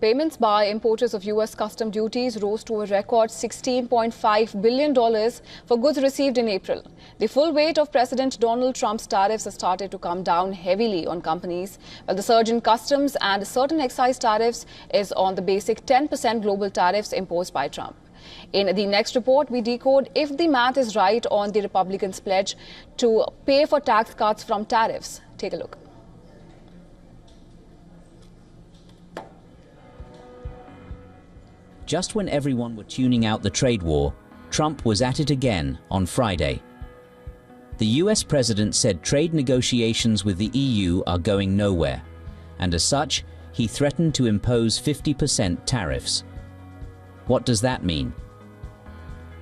Payments by importers of U.S. custom duties rose to a record $16.5 billion for goods received in April. The full weight of President Donald Trump's tariffs has started to come down heavily on companies, while the surge in customs and certain excise tariffs is on the basic 10% global tariffs imposed by Trump. In the next report, we decode if the math is right on the Republicans' pledge to pay for tax cuts from tariffs. Take a look. Just when everyone were tuning out the trade war, Trump was at it again on Friday. The US president said trade negotiations with the EU are going nowhere, and as such, he threatened to impose 50% tariffs. What does that mean?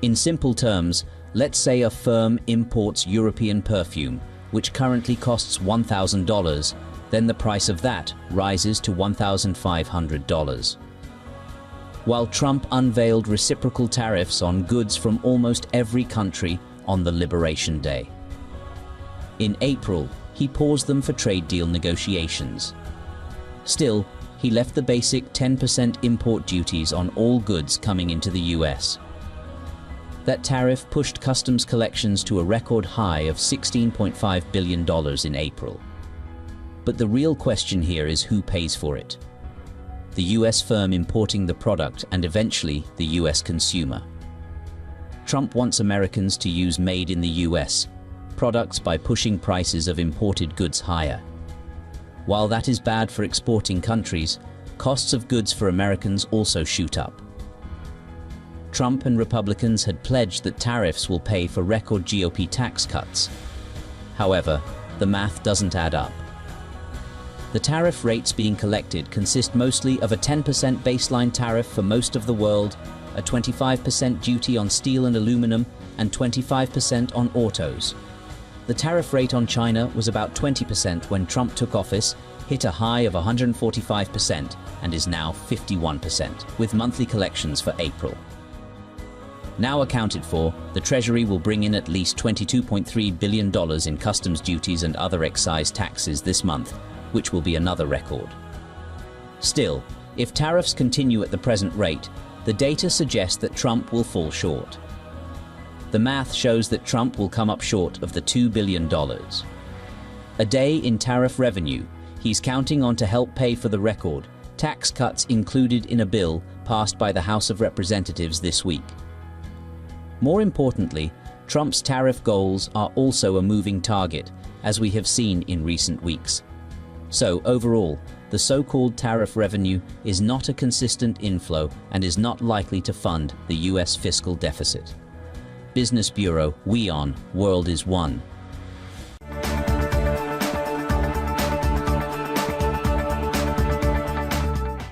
In simple terms, let's say a firm imports European perfume, which currently costs $1,000, then the price of that rises to $1,500. While Trump unveiled reciprocal tariffs on goods from almost every country on the Liberation Day. In April, he paused them for trade deal negotiations. Still, he left the basic 10% import duties on all goods coming into the US. That tariff pushed customs collections to a record high of $16.5 billion in April. But the real question here is who pays for it? The US firm importing the product and eventually the US consumer. Trump wants Americans to use made in the US products by pushing prices of imported goods higher. While that is bad for exporting countries, costs of goods for Americans also shoot up. Trump and Republicans had pledged that tariffs will pay for record GOP tax cuts. However, the math doesn't add up. The tariff rates being collected consist mostly of a 10% baseline tariff for most of the world, a 25% duty on steel and aluminum, and 25% on autos. The tariff rate on China was about 20% when Trump took office, hit a high of 145%, and is now 51%, with monthly collections for April. Now accounted for, the Treasury will bring in at least $22.3 billion in customs duties and other excise taxes this month, which will be another record. Still, if tariffs continue at the present rate, the data suggests that Trump will fall short. The math shows that Trump will come up short of the $2 billion. A day in tariff revenue, he's counting on to help pay for the record tax cuts included in a bill passed by the House of Representatives this week. More importantly, Trump's tariff goals are also a moving target, as we have seen in recent weeks. So, overall, the so-called tariff revenue is not a consistent inflow and is not likely to fund the US fiscal deficit. Business Bureau, WION World is One.